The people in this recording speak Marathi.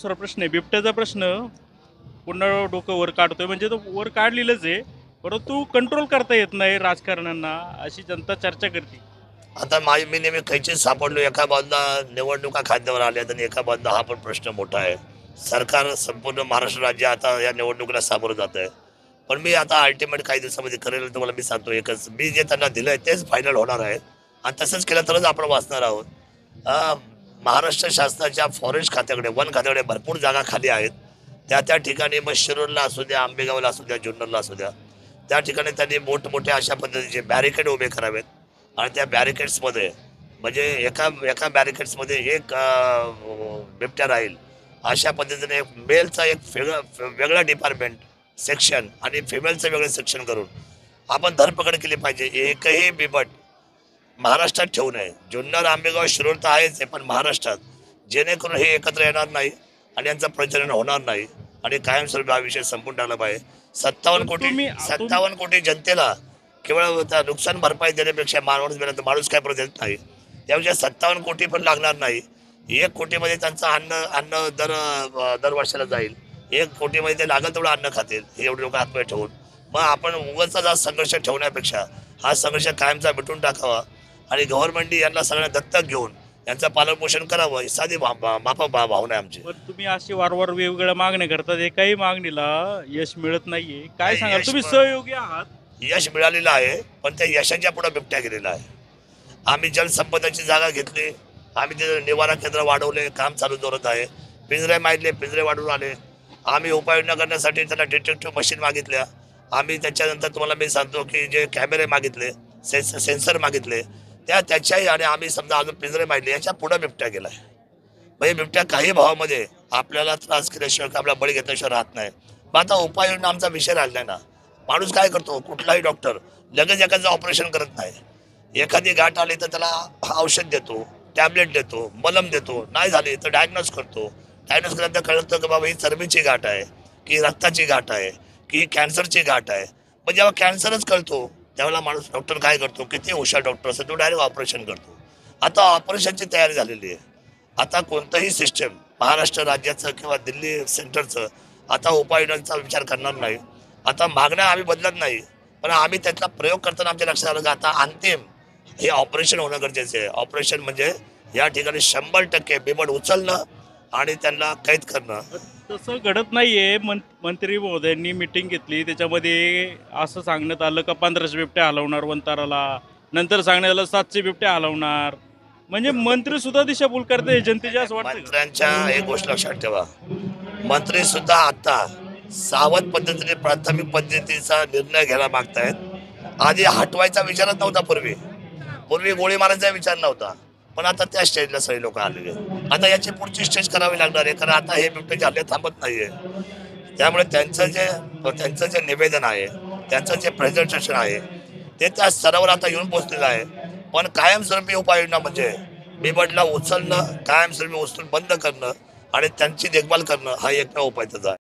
दुसरा प्रश्न आहे बिबट्याचा प्रश्न. पुन्हा डोकं वर काढतोय म्हणजे तो वर काढलेलंच आहे, परंतु कंट्रोल करता येत नाही राजकारण्यांना, अशी जनता चर्चा करते. आता मी नेहमी कैचीत सापडलो. एका बाजूला निवडणुका खांद्यावर आल्यात आणि एका बाजूला हा पण प्रश्न मोठा आहे. सरकार संपूर्ण महाराष्ट्र राज्य आता या निवडणुकीला सामोरं जात आहे. पण मी आता अल्टिमेट काही दिवसामध्ये करेल तुम्हाला मी सांगतो एकच, मी जे त्यांना दिलंय तेच फायनल होणार आहे आणि तसंच केलं तरच आपण वाचणार आहोत. अं, महाराष्ट्र शासनाच्या फॉरेस्ट खात्याकडे, वन खात्याकडे भरपूर जागा खाली आहेत. त्या ठिकाणी मग शिरूरला असू द्या, आंबेगावला असू द्या, जुन्नरला असू द्या, त्या ठिकाणी त्यांनी मोठमोठे अशा पद्धतीचे बॅरिकेड उभे करावेत आणि त्या बॅरिकेड्समध्ये म्हणजे एका एका बॅरिकेड्समध्ये एक बिबट्या राहील अशा पद्धतीने मेलचा एक वेगळा डिपार्टमेंट सेक्शन आणि फिमेलचं वेगळं सेक्शन करून आपण धरपकड केली पाहिजे. एकही बिबट महाराष्ट्रात ठेवू नये. जुन्नर, आंबेगाव, शिरूर तर आहेच आहे, पण महाराष्ट्रात, जेणेकरून हे एकत्र येणार नाही आणि यांचं प्रजनन होणार नाही आणि कायमस्वरूपी हा विषय संपून टाकला पाहिजे. 57 कोटी जनतेला केवळ नुकसान भरपाई देण्यापेक्षा माणूस गेला तर माणूस काय परत येत नाही. त्यापेक्षा 57 कोटी पण लागणार नाही. 1 कोटीमध्ये त्यांचं अन्न दर वर्षाला जाईल. 1 कोटीमध्ये ते लागेल तेवढं अन्न खातील, हे एवढे लोक आत्महत्या ठेवून. मग आपण उगाचचा संघर्ष ठेवण्यापेक्षा हा संघर्ष कायमचा मिटून टाकावा आणि गव्हर्नमेंटने यांना सगळ्यांना दत्तक घेऊन यांचं पालनपोषण करावं, ही साधी भावना आहे आमची. पण तुम्ही अशी वारंवार वेगवेगळ्या मागण्या करतात, एकाही मागणीला यश मिळत नाहीये. काय नाही, सांगाल, यश तुम्ही पण- सहयोगी आहात? यश मिळालेलं आहे, पण त्या यशाच्या पुढे बिबट्या गेलेला आहे. आम्ही जलसंपदाची जागा घेतली, आम्ही तिथे निवारा केंद्र वाढवले, काम चालू जोरात आहे. पिंजरे मारले, पिंजरे वाढवून आले. आम्ही उपाययोजना करण्यासाठी त्यांना डिटेक्टिव्ह मशीन मागितल्या. आम्ही त्याच्यानंतर तुम्हाला मी सांगतो की जे कॅमेरे मागितले, सेन्सर मागितले, त्याच्याही आणि आम्ही समजा अजून पिंजरे मारले. याच्या पुढे बिबट्या गेलाय. म्हणजे बिबट्या काही भावामध्ये आपल्याला त्रास केल्याशिवाय, आपला बळी घेतल्याशिवाय राहत नाही. मग आता उपाययोजना आमचा विषय राहिला नाही ना. माणूस काय करतो, कुठलाही डॉक्टर लगेच एखादं ऑपरेशन करत नाही. एखादी गाठ आली तर त्याला औषध देतो, टॅबलेट देतो, मलम देतो, नाही झाली तर डायग्नोज करतो. डायग्नोज केल्यानंतर कळतं की बाबा ही चरबीची गाठ आहे, की रक्ताची गाठ आहे, की ही कॅन्सरची गाठ आहे. मग जेव्हा कॅन्सरच कळतो त्यावेळेला माणूस, डॉक्टर काय करतो, किती हुशार डॉक्टर असतो, तो डायरेक्ट ऑपरेशन करतो. आता ऑपरेशनची तयारी झालेली आहे. आता कोणतंही सिस्टम महाराष्ट्र राज्याचं किंवा दिल्ली सेंटरचं आता उपाययोजनांचा विचार करणार नाही. आता मागण्या आम्ही बदलत नाही, पण आम्ही त्यातला प्रयोग करताना आमच्या लक्षात आलं की आता अंतिम हे ऑपरेशन होणं गरजेचं आहे. ऑपरेशन म्हणजे या ठिकाणी 100% बिबट उचलणं आणि त्यांना कैद करणं. तसं घडत नाहीये. मंत्री महोदयांनी मिटिंग घेतली, त्याच्यामध्ये असं सांगण्यात आलं का 1500 बिबट्या हलवणार वंताराला, नंतर सांगण्यात आलं 700 बिबट्या हलवणार. म्हणजे मंत्री सुद्धा दिशाभूल करते जनतेच्या, असं वाटतं का? मंत्र्यांच्या एक गोष्ट लक्षात ठेवा, मंत्री सुद्धा आता सावध पद्धतीने प्राथमिक पद्धतीचा निर्णय घ्यायला मागतायत. आधी हटवायचा विचारच नव्हता. पूर्वी गोळी मारायचा विचार नव्हता, पण आता त्या स्टेजला सगळे लोक आलेले. आता याची पुढची स्टेज करावी लागणार आहे, कारण आता हे बिबट्याचे हल्ले थांबत नाहीये. त्यामुळे त्यांचं जे निवेदन आहे, त्यांचं जे प्रेझेंटेशन आहे, ते त्या स्तरावर आता येऊन पोहोचलेलं आहे. पण कायमस्वरूपी उपाययोजना म्हणजे बिबटला उचलणं, कायमस्वरूपी उचलून बंद करणं आणि त्यांची देखभाल करणं, हा एकमेव उपाय त्याचा आहे.